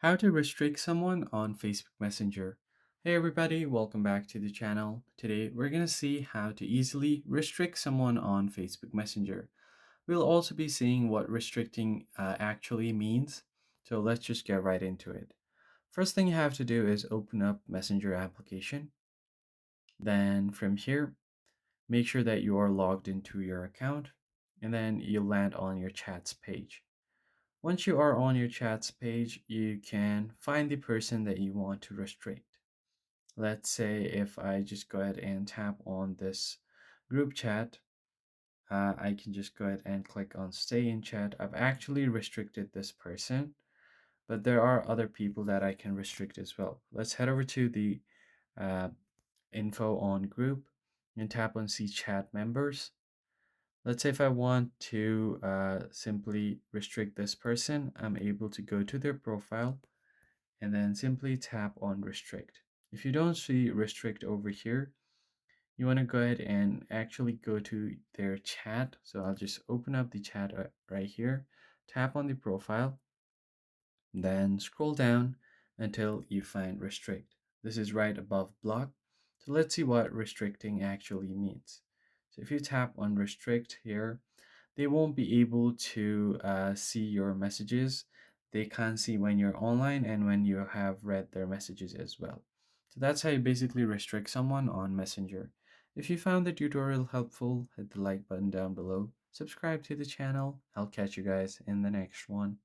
How to restrict someone on Facebook Messenger. Hey everybody, welcome back to the channel. Today we're going to see how to easily restrict someone on Facebook Messenger. We'll also be seeing what restricting actually means. So let's just get right into it. First thing you have to do is open up Messenger application. Then from here, make sure that you are logged into your account and then you'll land on your chats page. Once you are on your chats page, you can find the person that you want to restrict. Let's say if I just go ahead and tap on this group chat, I can just go ahead and click on stay in chat. I've actually restricted this person, but there are other people that I can restrict as well. Let's head over to the uh, info on group and tap on see chat members. Let's say if I want to simply restrict this person, I'm able to go to their profile and then simply tap on restrict. If you don't see restrict over here, you want to go ahead and actually go to their chat. So I'll just open up the chat right here, tap on the profile, then scroll down until you find restrict. This is right above block. So let's see what restricting actually means. So if you tap on restrict here, they won't be able to see your messages. They can't see when you're online and when you have read their messages as well. So that's how you basically restrict someone on Messenger. If you found the tutorial helpful, hit the like button down below. Subscribe to the channel. I'll catch you guys in the next one.